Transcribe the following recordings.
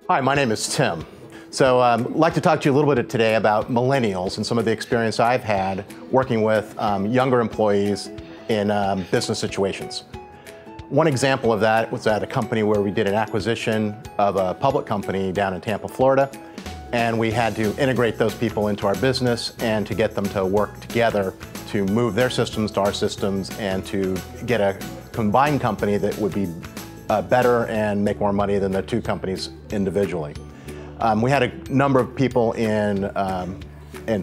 Hi, my name is Tim. So I'd like to talk to you a little bit today about millennials and some of the experience I've had working with younger employees in business situations. One example of that was at a company where we did an acquisition of a public company down in Tampa, Florida, and we had to integrate those people into our business and to get them to work together to move their systems to our systems and to get a combined company that would be better and make more money than the two companies individually. We had a number of people in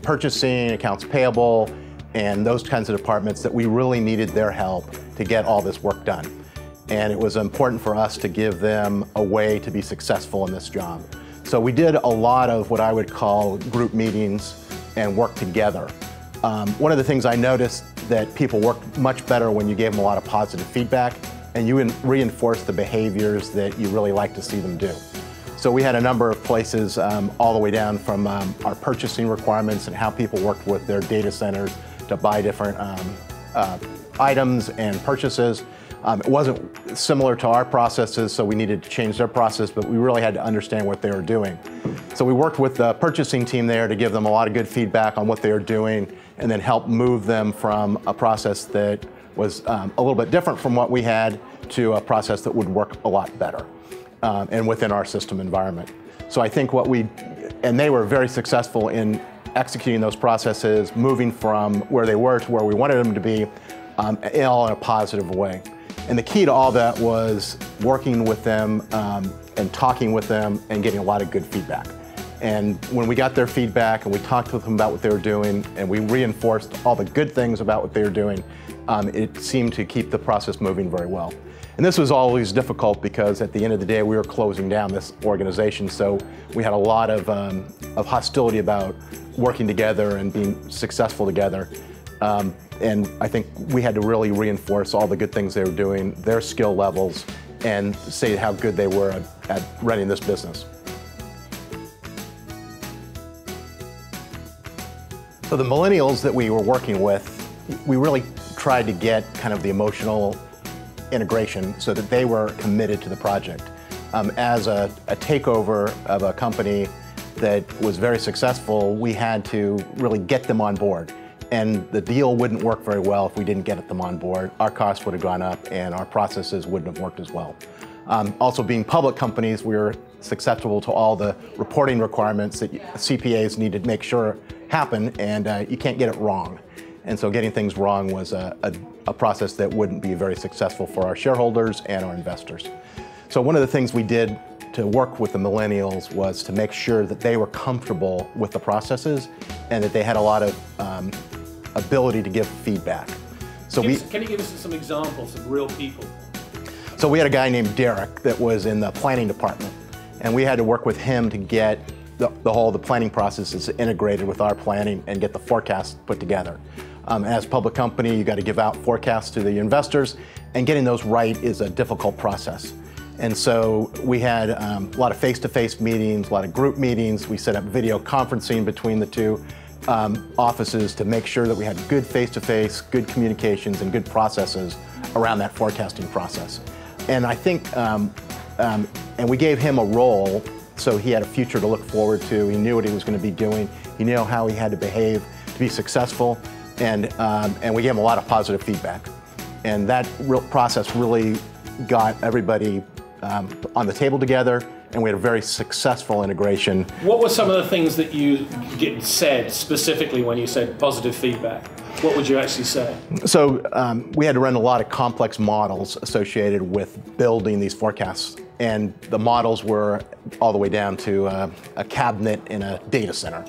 purchasing, accounts payable, and those kinds of departments that we really needed their help to get all this work done. And it was important for us to give them a way to be successful in this job. So we did a lot of what I would call group meetings and work together. One of the things I noticed that people worked much better when you gave them a lot of positive feedback and you reinforce the behaviors that you really like to see them do. So we had a number of places all the way down from our purchasing requirements and how people worked with their data centers to buy different items and purchases. It wasn't similar to our processes, so we needed to change their process, but we really had to understand what they were doing. So we worked with the purchasing team there to give them a lot of good feedback on what they were doing and then help move them from a process that was a little bit different from what we had to a process that would work a lot better and within our system environment. So I think and they were very successful in executing those processes, moving from where they were to where we wanted them to be, all in a positive way. And the key to all that was working with them and talking with them and getting a lot of good feedback. And when we got their feedback and we talked with them about what they were doing and we reinforced all the good things about what they were doing, it seemed to keep the process moving very well. And this was always difficult because at the end of the day we were closing down this organization, so we had a lot of hostility about working together and being successful together. And I think we had to really reinforce all the good things they were doing, their skill levels, and say how good they were at running this business. So the millennials that we were working with, we really tried to get kind of the emotional integration so that they were committed to the project. As a takeover of a company that was very successful, we had to really get them on board. And the deal wouldn't work very well if we didn't get them on board. Our costs would have gone up and our processes wouldn't have worked as well. Also, being public companies, we were susceptible to all the reporting requirements that CPAs need to make sure happen, and you can't get it wrong. And so getting things wrong was a process that wouldn't be very successful for our shareholders and our investors. So one of the things we did to work with the millennials was to make sure that they were comfortable with the processes and that they had a lot of ability to give feedback. So can you give us some examples of real people? So we had a guy named Derek that was in the planning department, and we had to work with him to get the planning processes integrated with our planning and get the forecast put together. As a public company, you got to give out forecasts to the investors, and getting those right is a difficult process. And so we had a lot of face-to-face meetings, a lot of group meetings. We set up video conferencing between the two offices to make sure that we had good face-to-face, good communications, and good processes around that forecasting process. And I think, and we gave him a role so he had a future to look forward to. He knew what he was going to be doing. He knew how he had to behave to be successful. And we gave him a lot of positive feedback. And that process really got everybody on the table together, and we had a very successful integration. What were some of the things that you said specifically when you said positive feedback? What would you actually say? So we had to run a lot of complex models associated with building these forecasts. And the models were all the way down to a cabinet in a data center.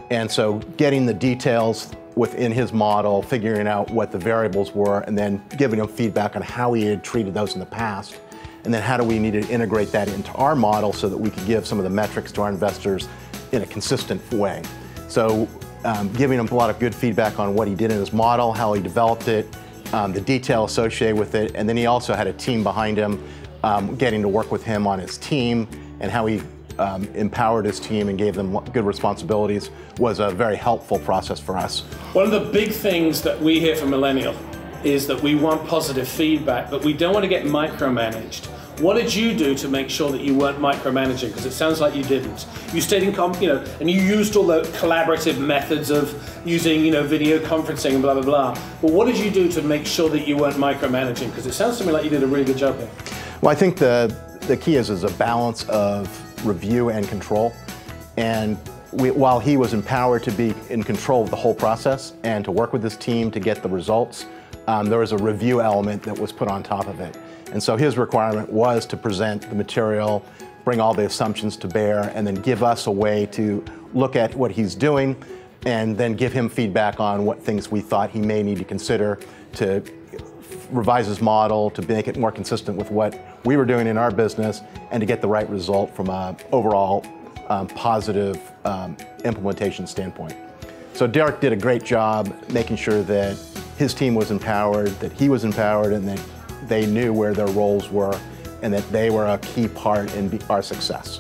And so getting the details within his model, figuring out what the variables were, and then giving him feedback on how he had treated those in the past. And then how do we need to integrate that into our model so that we could give some of the metrics to our investors in a consistent way. So giving him a lot of good feedback on what he did in his model, how he developed it, the detail associated with it, and then he also had a team behind him, getting to work with him on his team and how he empowered his team and gave them good responsibilities was a very helpful process for us. One of the big things that we hear from Millennial is that we want positive feedback, but we don't want to get micromanaged. What did you do to make sure that you weren't micromanaging? Because it sounds like you didn't. You stayed in, and you used all the collaborative methods of using, video conferencing and blah, blah, blah. But what did you do to make sure that you weren't micromanaging? Because it sounds to me like you did a really good job there. Well, I think the key is a balance of review and control. And while he was empowered to be in control of the whole process and to work with his team to get the results, there was a review element that was put on top of it. And so his requirement was to present the material, bring all the assumptions to bear, and then give us a way to look at what he's doing and then give him feedback on what things we thought he may need to consider to revise his model, to make it more consistent with what we were doing in our business, and to get the right result from an overall positive implementation standpoint. So Derek did a great job making sure that his team was empowered, that he was empowered, and that they knew where their roles were, and that they were a key part in our success.